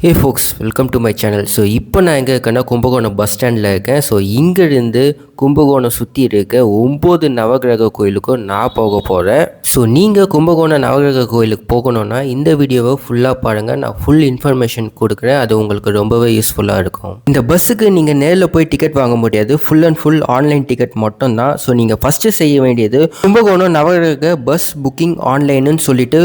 Hey folks, welcome to my channel. So இப்போ நான் எங்கே இருக்கேன்னா கும்பகோணம் பஸ் ஸ்டாண்டில் இருக்கேன். ஸோ இங்கேருந்து கும்பகோணம் சுற்றி இருக்க 9 நவகிரக கோயிலுக்கும் நான் போக போகிறேன். ஸோ நீங்கள் கும்பகோணம் நவகிரக கோயிலுக்கு போகணுன்னா இந்த வீடியோவை ஃபுல்லாக பாருங்கள். நான் ஃபுல் இன்ஃபர்மேஷன் கொடுக்குறேன். அது உங்களுக்கு ரொம்பவே யூஸ்ஃபுல்லாக இருக்கும். இந்த பஸ்ஸுக்கு நீங்கள் நேரில் போய் டிக்கெட் வாங்க முடியாது. Full and full online ticket மட்டும் தான். ஸோ நீங்கள் ஃபஸ்ட்டு செய்ய வேண்டியது கும்பகோணம் நவகிரக பஸ் புக்கிங் ஆன்லைனுன்னு சொல்லிட்டு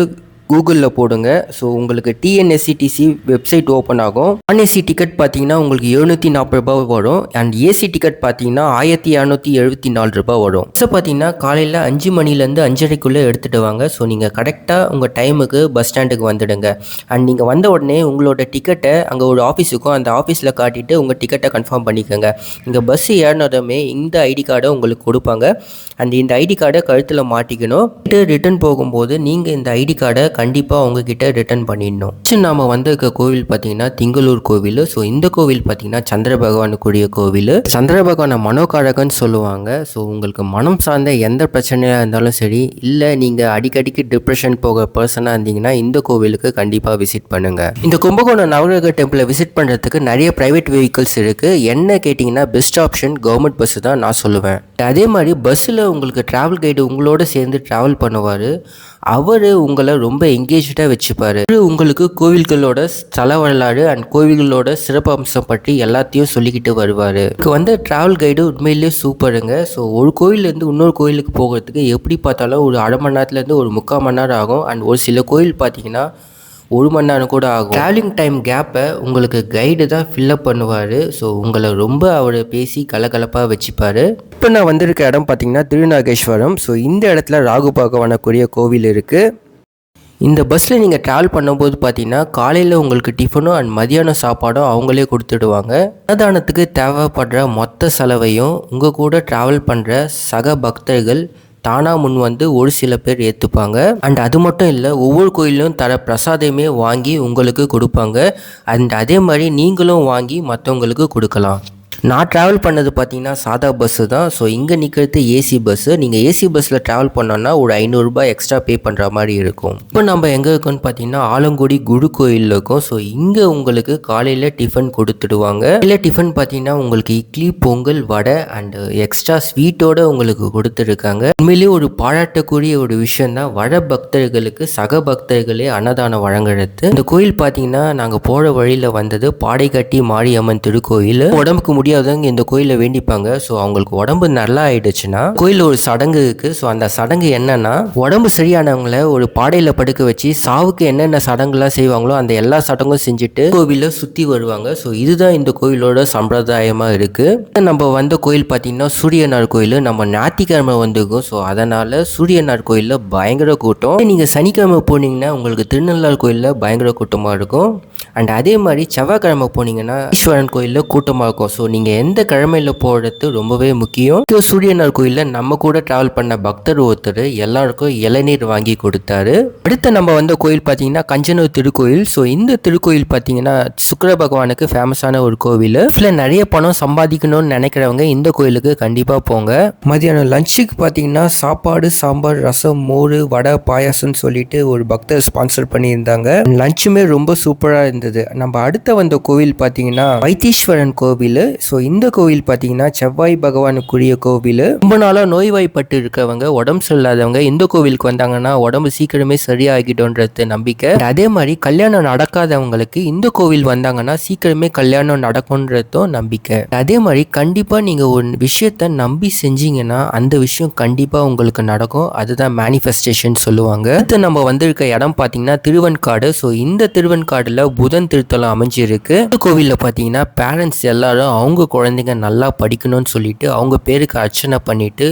கூகுளில் போடுங்க. ஸோ உங்களுக்கு டிஎன்எஸ்சிடிசி வெப்சைட் ஓப்பன் ஆகும். நான்ஏசி டிக்கெட் பார்த்தீங்கன்னா உங்களுக்கு 740 ரூபாய் வரும். அண்ட் ஏசி டிக்கெட் பார்த்தீங்கன்னா 1274 ரூபாய் வரும். ஸோ பார்த்தீங்கன்னா காலையில் 5 மணிலேருந்து 5:30க்குள்ளே எடுத்துகிட்டு வாங்க. ஸோ நீங்கள் கரெக்டாக உங்கள் டைமுக்கு பஸ் ஸ்டாண்டுக்கு வந்துடுங்க. அண்ட் நீங்கள் வந்த உடனே உங்களோட டிக்கெட்டை அங்கே ஒரு ஆஃபீஸ் இருக்கும், அந்த ஆஃபீஸில் காட்டிட்டு உங்கள் டிக்கெட்டை கன்ஃபார்ம் பண்ணிக்கோங்க. இங்கே பஸ் ஏறினதுமே இந்த ஐடி கார்டை உங்களுக்கு கொடுப்பாங்க. அண்ட் இந்த ஐடி கார்டை கழுத்தில் மாட்டிக்கணும். ரிட்டர்ன் போகும்போது நீங்கள் இந்த ஐடி கார்டை கண்டிப்பாக உங்ககிட்ட ரிட்டர்ன் பண்ணிடணும். நாம் வந்திருக்க கோவில் பார்த்தீங்கன்னா திங்களூர் கோவில். ஸோ இந்த கோவில் பார்த்தீங்கன்னா சந்திர பகவானுக்குரிய கோவில். சந்திர பகவானை மனோகாரகன்னு சொல்லுவாங்க. ஸோ உங்களுக்கு மனம் சார்ந்த எந்த பிரச்சனையாக இருந்தாலும் சரி, இல்லை நீங்கள் அடிக்கடிக்கு டிப்ரெஷன் போக பர்சனாக இருந்தீங்கன்னா இந்த கோவிலுக்கு கண்டிப்பாக விசிட் பண்ணுங்கள். இந்த கும்பகோணம் நவகிரக டெம்பிளை விசிட் பண்ணுறதுக்கு நிறைய ப்ரைவேட் வெஹிக்கிள்ஸ் இருக்குது. என்ன கேட்டிங்கன்னா பெஸ்ட் ஆப்ஷன் கவர்மெண்ட் பஸ்ஸு தான் நான் சொல்லுவேன். அதே மாதிரி பஸ்ஸில் உங்களுக்கு ட்ராவல் கைடு உங்களோட சேர்ந்து ட்ராவல் பண்ணுவார். அவர் உங்களை ரொம்ப எங்கேஜாக வச்சுப்பார். உங்களுக்கு கோவில்களோட ஸ்தல வரலாறு அண்ட் கோவில்களோட சிறப்பு அம்சம் பற்றி எல்லாத்தையும் சொல்லிக்கிட்டு வருவார். இதுக்கு ட்ராவல் கைடு உண்மையிலேயே சூப்பருங்க. ஸோ ஒரு கோயிலேருந்து இன்னொரு கோயிலுக்கு போகிறதுக்கு எப்படி பார்த்தாலும் ஒரு அரை மணி நேரத்துலேருந்து ஒரு 3/4 மணி நேரம் ஆகும். அண்ட் ஒரு சில கோயில் பார்த்தீங்கன்னா 1 மணி நேரம் கூட ஆகும். ட்ராவலிங் டைம் கேப்பை உங்களுக்கு கைடு தான் ஃபில்லப் பண்ணுவார். ஸோ உங்களை ரொம்ப அவர் பேசி கலகலப்பாக வச்சுப்பார். இப்போ நான் வந்திருக்க இடம் பார்த்தீங்கன்னா திருநாகேஸ்வரம். ஸோ இந்த இடத்துல ராகு பகவானுக்குரிய கோவில் இருக்குது. இந்த பஸ்ஸில் நீங்கள் ட்ராவல் பண்ணும்போது பார்த்தீங்கன்னா காலையில் உங்களுக்கு டிஃபனும் அண்ட் மதியானம் சாப்பாடும் அவங்களே கொடுத்துடுவாங்க. அன்னதானத்துக்கு தேவைப்படுற மொத்த செலவையும் உங்கள் கூட ட்ராவல் பண்ணுற சக பக்தர்கள் தானாக முன் வந்து ஒரு சில பேர் ஏற்றுப்பாங்க. அண்ட் அது மட்டும் இல்லை, ஒவ்வொரு கோயிலும் தர பிரசாதமே வாங்கி உங்களுக்கு கொடுப்பாங்க. அண்ட் அதே மாதிரி நீங்களும் வாங்கி மற்றவங்களுக்கு கொடுக்கலாம். நான் ட்ராவல் பண்ணது பார்த்தீங்கன்னா சாதா பஸ்ஸு தான். ஸோ இங்கே நிற்கிறது ஏசி பஸ்ஸு. நீங்கள் ஏசி பஸ்ஸில் ட்ராவல் பண்ணோன்னா ஒரு 500 ரூபாய் எக்ஸ்ட்ரா பே பண்ணுற மாதிரி இருக்கும். இப்போ நம்ம எங்கே இருக்கோம்னு பார்த்தீங்கன்னா ஆலங்குடி குரு கோயிலில் இருக்கும். ஸோ இங்கே உங்களுக்கு காலையில் டிஃபன் கொடுத்துடுவாங்க. இல்லை டிஃபன் பார்த்தீங்கன்னா உங்களுக்கு இட்லி, பொங்கல், வடை அண்டு எக்ஸ்ட்ரா ஸ்வீட்டோடு உங்களுக்கு கொடுத்துருக்காங்க. உண்மையிலேயே ஒரு பாராட்டக்கூடிய ஒரு விஷயம் தான் வட பக்தர்களுக்கு சக பக்தர்களே அன்னதானம் வழங்குறது. இந்த கோயில் பார்த்தீங்கன்னா நாங்கள் போகிற வழியில் வந்தது பாடைக்கட்டி மாரியம்மன் திருக்கோயில். உடம்புக்கு முடியாதவங்க இந்த கோயிலை வேண்டிப்பாங்க. ஸோ அவங்களுக்கு உடம்பு நல்லா ஆயிடுச்சுன்னா கோயிலில் ஒரு சடங்கு இருக்குது. ஸோ அந்த சடங்கு என்னன்னா, உடம்பு சரியானவங்களை ஒரு பாடையில் படுக்க வச்சு சாவுக்கு என்னென்ன சடங்குலாம் செய்வாங்களோ அந்த எல்லா சடங்கும் செஞ்சுட்டு கோவிலை சுற்றி வருவாங்க. ஸோ இதுதான் இந்த கோயிலோட சம்பிரதாயமாக இருக்குது. நம்ம வந்த கோயில் பார்த்தீங்கன்னா சூரியனார் கோயில். நம்ம ஞாயிற்றுக்கிழமை வந்துருக்கோம். ஸோ அதனால் சூரியனார் கோயிலில் பயங்கர கூட்டம். நீங்கள் சனிக்கிழமை போனீங்கன்னா உங்களுக்கு திருநள்ளார் கோயிலில் பயங்கர கூட்டமாக இருக்கும். அண்ட் அதே மாதிரி செவ்வாய்க்கிழமை போனீங்கன்னா ஈஸ்வரன் கோயிலில் கூட்டமாக இருக்கும். ஸோ நீங்கள் எந்த கிழமையில் போகிறது ரொம்பவே முக்கியம். சூரியனார் கோயிலில் நம்ம கூட ட்ராவல் பண்ண பக்தர் ஒருத்தர் எல்லாருக்கும் இளநீர் வாங்கி கொடுத்தாரு. அடுத்த நம்ம வந்த கோயில் பார்த்தீங்கன்னா கஞ்சனூர் திருக்கோயில். ஸோ இந்த திருக்கோயில் பார்த்தீங்கன்னா சுக்கிர பகவானுக்கு ஃபேமஸான ஒரு கோவில். இதில் நிறைய பணம் சம்பாதிக்கணும்னு நினைக்கிறவங்க இந்த கோயிலுக்கு கண்டிப்பாக போங்க. மதியானம் லஞ்சுக்கு பார்த்தீங்கன்னா சாப்பாடு, சாம்பார், ரசம், மோர், வடை, பாயாசம்னு சொல்லிட்டு ஒரு பக்தர் ஸ்பான்சர் பண்ணியிருந்தாங்க. லஞ்சுமே ரொம்ப சூப்பராக இருந்தது. நம்ம அடுத்த வந்த கோவில் பார்த்தீங்கன்னா வைத்தீஸ்வரன் கோவில். ஸோ இந்த கோவில் பார்த்தீங்கன்னா செவ்வாய் பகவானுக்குரிய கோவில். ரொம்ப நாளாக நோய்வாய்ப்பட்டு இருக்கவங்க, உடம்பு சரியில்லாதவங்க இந்த கோவிலுக்கு வந்தாங்கன்னா உடம்பு சீக்கிரமே சரியாகிடும்ன்றது நம்பிக்கை. அதே மாதிரி கல்யாணம் நடக்காதவங்களுக்கு இந்த கோவில் வந்தாங்கன்னா சீக்கிரமே கல்யாணம் நடக்கும்ன்றதும் நம்பிக்கை. அதே மாதிரி கண்டிப்பாக நீங்கள் ஒரு விஷயத்தை நம்பி செஞ்சீங்கன்னா அந்த விஷயம் கண்டிப்பாக உங்களுக்கு நடக்கும். அதுதான் மேனிஃபெஸ்டேஷன் சொல்லுவாங்க. அடுத்து நம்ம வந்திருக்க இடம் பார்த்தீங்கன்னா திருவெண்காடு. ஸோ இந்த திருவெண்காடுல புதன் திருத்தலம் அமைஞ்சிருக்கு. இந்த கோவிலில் பார்த்தீங்கன்னா பேரண்ட்ஸ் எல்லாரும் அவங்க குழந்தைங்க நல்லா படிக்கணும்னு சொல்லிட்டு அவங்க பேருக்கு அர்ச்சனை பண்ணிட்டு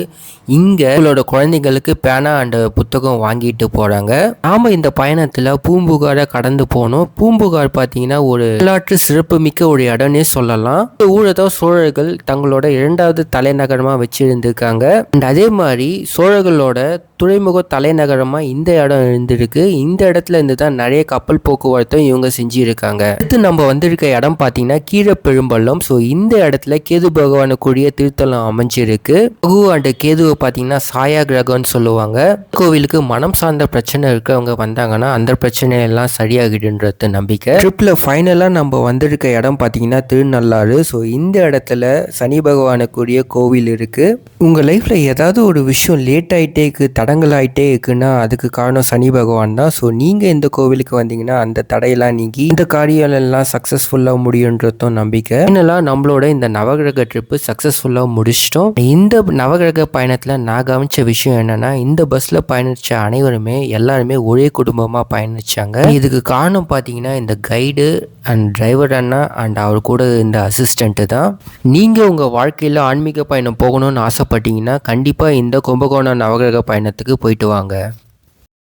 இங்கே உங்களோட குழந்தைங்களுக்கு பேனா அண்ட் புத்தகம் வாங்கிட்டு போகிறாங்க. நாம் இந்த பயணத்தில் பூம்புகாரை கடந்து போனோம். பூம்புகார் பார்த்தீங்கன்னா ஒரு வரலாற்று சிறப்புமிக்க ஒரு இடம்னே சொல்லலாம். இந்த ஊரை தான் சோழர்கள் தங்களோட 2வது தலைநகரமாக வச்சிருந்துருக்காங்க. அண்ட் அதே மாதிரி சோழர்களோட துறைமுக தலைநகரமாக இந்த இடம் இருந்திருக்கு. இந்த இடத்துல இருந்து தான் நிறைய கப்பல் போக்குவரத்தும் இவங்க செஞ்சுருக்காங்க. அடுத்து நம்ம வந்திருக்க இடம் பார்த்தீங்கன்னா கீழே பெரும்பள்ளம். ஸோ இந்த இடத்துல கேது பகவானுக்குரிய திருத்தலம் அமைஞ்சிருக்கு. ரகு அண்ட் கேதுவை பார்த்தீங்கன்னா சாயா கிரகம்னு சொல்லுவாங்க. கோவிலுக்கு மனம் சார்ந்த பிரச்சனை இருக்கவங்க வந்தாங்கன்னா அந்த பிரச்சனையெல்லாம் சரியாகிடுன்றது நம்பிக்கை. ட்ரிப்பில் ஃபைனலாக நம்ம வந்திருக்க இடம் பார்த்தீங்கன்னா திருநள்ளாறு. ஸோ இந்த இடத்துல சனி பகவானுக்குரிய கோவில் இருக்குது. உங்கள் லைஃப்பில் ஏதாவது ஒரு விஷயம் லேட் ஆகிட்டே இருக்குது, தடங்கள் ஆகிட்டே இருக்குன்னா அதுக்கு காரணம் சனி பகவான் தான். ஸோ நீங்கள் இந்த கோவிலுக்கு வந்தீங்கன்னா அந்த தடையெல்லாம் நீங்கி இந்த காரியம் எல்லாம் சக்ஸஸ்ஃபுல்லாக முடியுன்றதும் நம்பிக்கை. ஃபைனலாக நம்மளோட இந்த நவகிரக ட்ரிப்பு சக்ஸஸ்ஃபுல்லாக முடிச்சிட்டோம். இந்த நவகிரக பயணத்தில் நான் கவனித்த விஷயம் என்னென்னா, இந்த பஸ்ஸில் பயணித்த அனைவருமே எல்லாருமே ஒரே குடும்பமாக பயணித்தாங்க. இதுக்கு காரணம் பார்த்தீங்கன்னா இந்த கைடு அண்ட் டிரைவர் அண்ணா அண்ட் அவர் கூட இந்த அசிஸ்டண்ட்டு தான். நீங்கள் உங்கள் வாழ்க்கையில் ஆன்மீக பயணம் போகணும்னு ஆசைப்பட்டீங்கன்னா கண்டிப்பாக இந்த கும்பகோணம் நவகிரக பயணத்துக்கு போயிட்டு வாங்க.